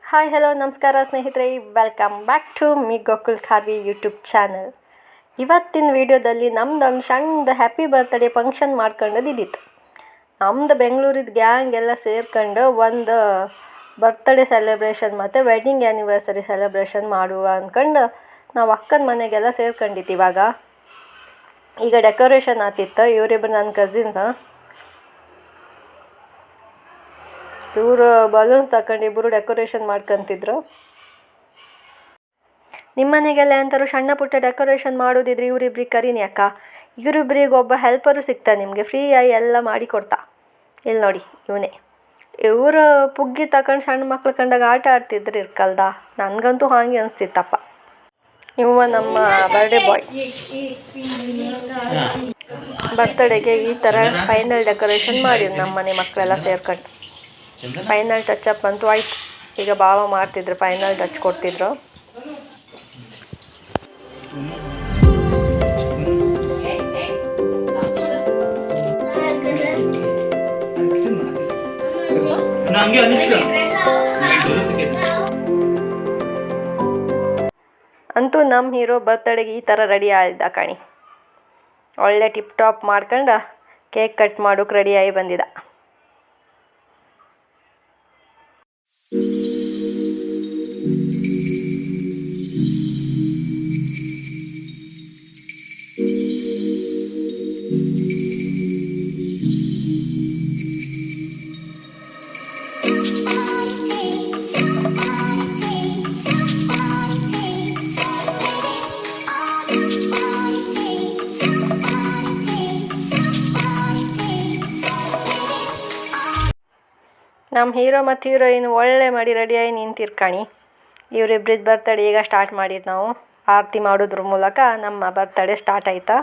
Hi hello ನಮಸ್ಕಾರ ಸ್ನೇಹಿತರೆ, welcome back to my Gokul Kharvi YouTube channel. ಇವತ್ತಿನ ವಿಡಿಯೋದಲ್ಲಿ ನಮ್ದೊಂದು ಸಣ್ಣದು ಹ್ಯಾಪಿ ಬರ್ತ್ಡೇ ಫಂಕ್ಷನ್ ಮಾಡ್ಕೊಂಡದಿದ್ದಿತ್ತು. ನಮ್ದು ಬೆಂಗಳೂರಿದ ಗ್ಯಾಂಗ್ ಎಲ್ಲ ಸೇರ್ಕೊಂಡು ಒಂದು ಬರ್ತ್ಡೇ ಸೆಲೆಬ್ರೇಷನ್ ಮತ್ತು ವೆಡ್ಡಿಂಗ್ ಆ್ಯನಿವರ್ಸರಿ ಸೆಲೆಬ್ರೇಷನ್ ಮಾಡುವ ಅಂದ್ಕೊಂಡು ನಾವು ಅಕ್ಕನ ಮನೆಗೆಲ್ಲ ಸೇರ್ಕೊಂಡಿತ್ತು. ಈಗ ಡೆಕೋರೇಷನ್ ಆಗ್ತಿತ್ತು. ಇವರಿಬ್ಬರು ನನ್ನ ಕಸಿನ್ಸ್. ಇವರು ಬಲೂನ್ಸ್ ತಗೊಂಡು ಇಬ್ಬರು ಡೆಕೋರೇಷನ್ ಮಾಡ್ಕೊತಿದ್ರು. ನಿಮ್ಮ ಮನೆಗೆಲ್ಲ ಎಂಥರು ಸಣ್ಣ ಪುಟ್ಟ ಡೆಕೋರೇಷನ್ ಮಾಡೋದಿದ್ರೆ ಇವರಿಬ್ರಿಗೆ ಕರೀನಿ ಅಕ್ಕ. ಇವರಿಬ್ರಿಗೆ ಒಬ್ಬ ಹೆಲ್ಪರು ಸಿಗ್ತಾನೆ ನಿಮಗೆ, ಫ್ರೀಯಾಗಿ ಎಲ್ಲ ಮಾಡಿ ಕೊಡ್ತಾ. ಇಲ್ಲಿ ನೋಡಿ, ಇವನೇ. ಇವರು ಪುಗ್ಗಿ ತಗೊಂಡು ಸಣ್ಣ ಮಕ್ಳು ಕಂಡಾಗ ಆಟ ಆಡ್ತಿದ್ರು ಇರ್ಕಲ್ದ. ನನಗಂತೂ ಹಾಗೆ ಅನಿಸ್ತಿತ್ತಪ್ಪ. ಇವ ನಮ್ಮ ಬರ್ಡೇ ಬಾಯ್. ಬರ್ತ್ಡೇಗೆ ಈ ಥರ ಫೈನಲ್ ಡೆಕೋರೇಷನ್ ಮಾಡಿದ್ರು ನಮ್ಮ ಮನೆ ಮಕ್ಕಳೆಲ್ಲ ಸೇರ್ಕೊಂಡು. ಫೈನಲ್ ಟಚಪ್ ಅಂತೂ ಆಯ್ತು. ಈಗ ಭಾವ ಮಾಡ್ತಿದ್ರು, ಫೈನಲ್ ಟಚ್ ಕೊಡ್ತಿದ್ರು. ಅಂತೂ ನಮ್ಮ ಹೀರೋ ಬರ್ತ್ಡೇಗೆ ಈ ಥರ ರೆಡಿ ಆಗಿದ್ದ ಕಣಿ. ಒಳ್ಳೆ ಟಿಪ್ ಟಾಪ್ ಮಾಡ್ಕೊಂಡು ಕೇಕ್ ಕಟ್ ಮಾಡೋಕೆ ರೆಡಿಯಾಗಿ ಬಂದಿದ್ದ. ನಮ್ಮ ಹೀರೋ ಮತ್ತು ಹೀರೋಯಿನ್ ಒಳ್ಳೆ ಮಾಡಿ ರೆಡಿಯಾಗಿ ನಿಂತಿರ್ಕಣಿ. ಇವರಿಬ್ರಿದ್ದು ಬರ್ತಡೇ ಈಗ ಸ್ಟಾರ್ಟ್ ಮಾಡಿದ್ದು ನಾವು. ಆರತಿ ಮಾಡೋದ್ರ ಮೂಲಕ ನಮ್ಮ ಬರ್ತಡೇ ಸ್ಟಾರ್ಟ್ ಆಯ್ತಾ.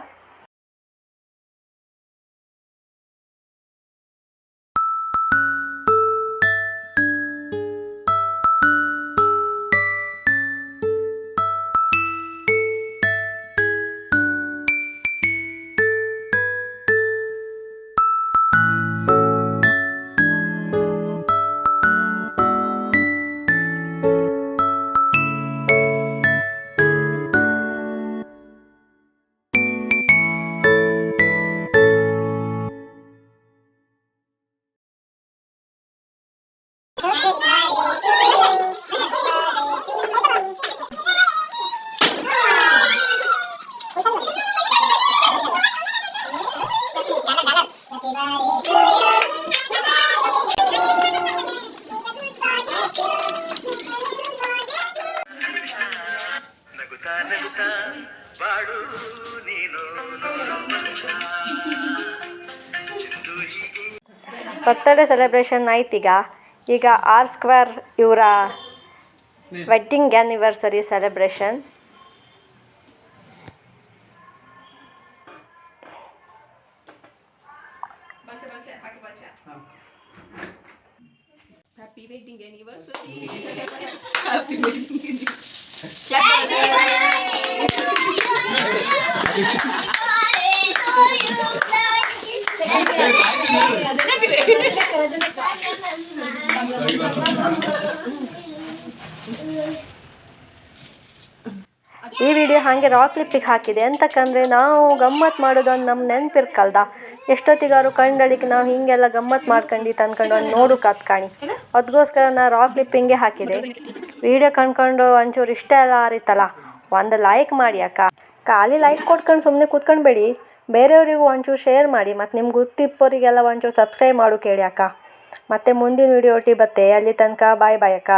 ಬರ್ತ್ಡೇ ಸೆಲೆಬ್ರೇಷನ್ ಆಯ್ತೀಗ. ಈಗ R² ಇವರ wedding anniversary celebration. Happy wedding anniversary. Happy wedding ಈ ವಿಡಿಯೋ ಹಾಗೆ ರಾಕ್ ಕ್ಲಿಪ್ಪಿಗೆ ಹಾಕಿದೆ ಅಂತಕ್ಕಂದರೆ ನಾವು ಗಮ್ಮತ್ತು ಮಾಡೋದೊಂದು ನಮ್ಮ ನೆನಪಿರ್ಕಲ್ದ. ಎಷ್ಟೊತ್ತಿಗಾರು ಕಂಡಳಿಕೆ ನಾವು ಹೀಗೆಲ್ಲ ಗಮ್ಮತ್ತು ಮಾಡ್ಕೊಂಡು ಅಂದ್ಕೊಂಡು ಒಂದು ನೋಡು ಕತ್ಕಾಣಿ. ಅದಕ್ಕೋಸ್ಕರ ನಾನು ರಾಕ್ ಕ್ಲಿಪ್ಪಿಂಗೆ ಹಾಕಿದೆ. ವಿಡಿಯೋ ಕಂಡ್ಕೊಂಡು ಒಂಚೂರು ಇಷ್ಟ ಎಲ್ಲ ಆರಿತ್ತಲ್ಲ, ಒಂದು ಲೈಕ್ ಮಾಡಿ ಅಕ್ಕ. ಖಾಲಿ ಲೈಕ್ ಕೊಟ್ಕೊಂಡು ಸುಮ್ಮನೆ ಕೂತ್ಕೊಂಡ್ಬೇಡಿ, ಬೇರೆಯವರಿಗೂ ಒಂಚೂರು ಶೇರ್ ಮಾಡಿ. ಮತ್ತು ನಿಮ್ಗೆ ಗೊತ್ತಿಪ್ಪೋರಿಗೆಲ್ಲ ಒಂಚೂರು ಸಬ್ಸ್ಕ್ರೈಬ್ ಮಾಡು ಕೇಳಿ ಅಕ್ಕ. ಮತ್ತು ಮುಂದಿನ ವಿಡಿಯೋ ಒಟ್ಟಿ ಬತ್ತೆ. ಅಲ್ಲಿ ತನಕ ಬಾಯ್ ಬಾಯ್ ಅಕ್ಕ.